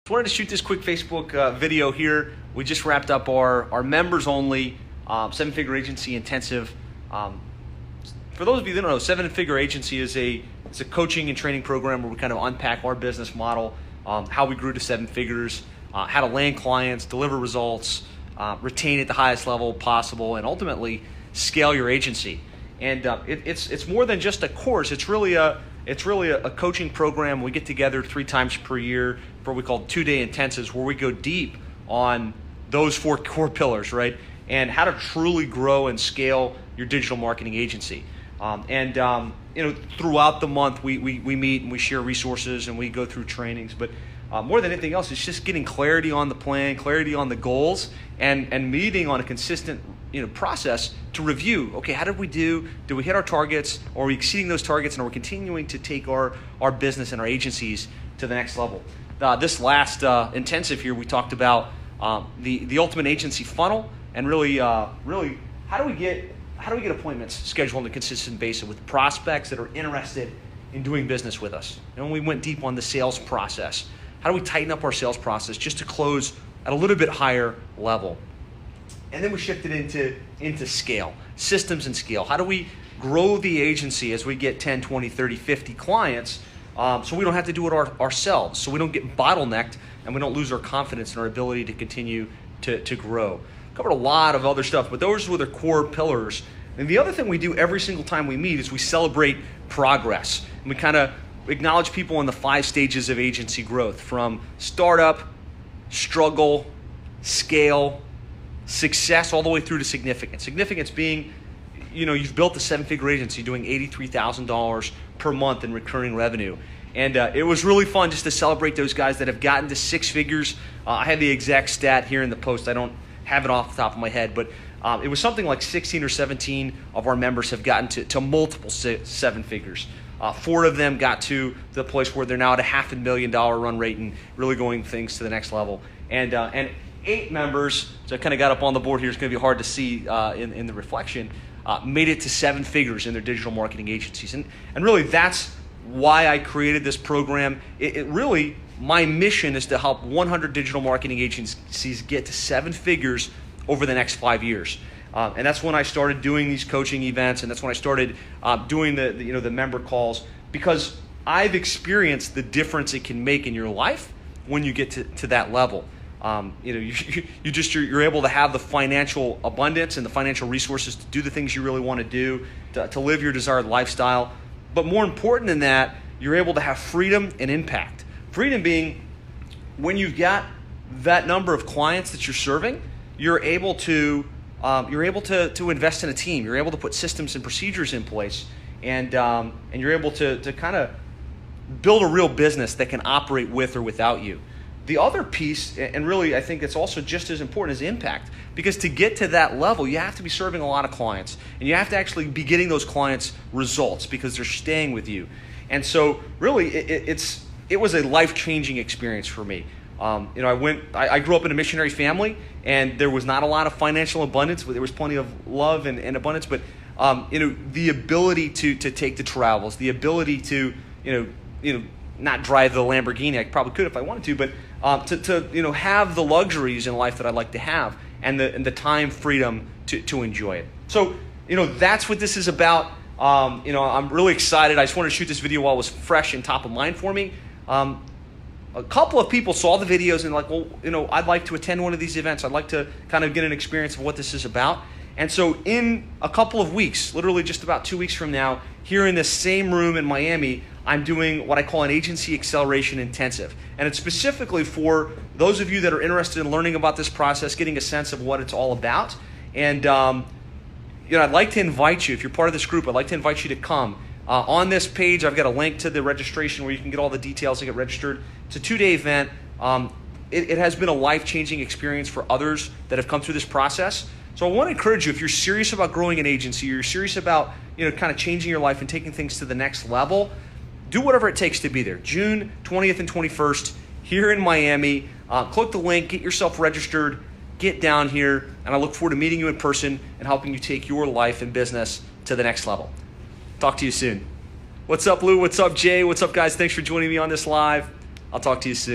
I wanted to shoot this quick Facebook video here. We just wrapped up our members only 7-figure agency intensive. For those of you that don't know, 7-figure agency is a coaching and training program where we kind of unpack our business model, how we grew to 7 figures, how to land clients, deliver results, retain at the highest level possible, and ultimately scale your agency. And it's more than just a course. It's really a coaching program. We get together 3 times per year for what we call 2-day intensives, where we go deep on those 4 core pillars, right? And how to truly grow and scale your digital marketing agency. Throughout the month, we meet and we share resources and we go through trainings. But more than anything else, it's just getting clarity on the plan, clarity on the goals, and meeting on a consistent process to review. Okay, how did we do? Did we hit our targets? Or are we exceeding those targets? And are we continuing to take our business and our agencies to the next level? This last intensive here, we talked about the ultimate agency funnel, and really how do we get appointments scheduled on a consistent basis with prospects that are interested in doing business with us. And we went deep on the sales process. How do we tighten up our sales process just to close at a little bit higher level? And then we shifted into scale, systems and scale. How do we grow the agency as we get 10, 20, 30, 50 clients so we don't have to do it ourselves, so we don't get bottlenecked and we don't lose our confidence in our ability to continue to grow. Covered a lot of other stuff, but those were the core pillars. And the other thing we do every single time we meet is we celebrate progress. And we kind of acknowledge people in the 5 stages of agency growth, from startup, struggle, scale, success, all the way through to significance. Significance being, you've built a 7-figure agency doing $83,000 per month in recurring revenue. And it was really fun just to celebrate those guys that have gotten to 6 figures. I had the exact stat here in the post. I don't have it off the top of my head, but it was something like 16 or 17 of our members have gotten to multiple 7 figures. 4 of them got to the place where they're now at a $500,000 run rate and really going things to the next level. And 8 members, so I kind of got up on the board here, it's going to be hard to see in the reflection, made it to 7 figures in their digital marketing agencies. And really that's why I created this program. It really, my mission is to help 100 digital marketing agencies get to 7 figures over the next 5 years. And that's when I started doing these coaching events, and that's when I started doing the member calls, because I've experienced the difference it can make in your life when you get to that level. You're able to have the financial abundance and the financial resources to do the things you really want to do, to live your desired lifestyle. But more important than that, you're able to have freedom and impact. Freedom being, when you've got that number of clients that you're serving, you're able to invest in a team. You're able to put systems and procedures in place, and you're able to kind of build a real business that can operate with or without you. The other piece, and really I think it's also just as important, is impact. Because to get to that level, you have to be serving a lot of clients, and you have to actually be getting those clients results because they're staying with you. And so really it was a life-changing experience for me. I grew up in a missionary family, and there was not a lot of financial abundance, but there was plenty of love and abundance. But the ability to take the travels, the ability to not drive the Lamborghini, I probably could if I wanted to, but to have the luxuries in life that I'd like to have, and the time freedom to enjoy it. So that's what this is about. I'm really excited. I just wanted to shoot this video while it was fresh and top of mind for me. A couple of people saw the videos and like, well, I'd like to attend one of these events. I'd like to kind of get an experience of what this is about. And so in a couple of weeks, literally just about 2 weeks from now, here in this same room in Miami, I'm doing what I call an Agency Acceleration Intensive. And it's specifically for those of you that are interested in learning about this process, getting a sense of what it's all about. And I'd like to invite you, if you're part of this group, I'd like to invite you to come. On this page, I've got a link to the registration where you can get all the details to get registered. It's a 2-day event. It has been a life-changing experience for others that have come through this process. So I want to encourage you, if you're serious about growing an agency, you're serious about kind of changing your life and taking things to the next level, do whatever it takes to be there. June 20th and 21st here in Miami. Click the link, get yourself registered, get down here, and I look forward to meeting you in person and helping you take your life and business to the next level. Talk to you soon. What's up, Lou? What's up, Jay? What's up, guys? Thanks for joining me on this live. I'll talk to you soon.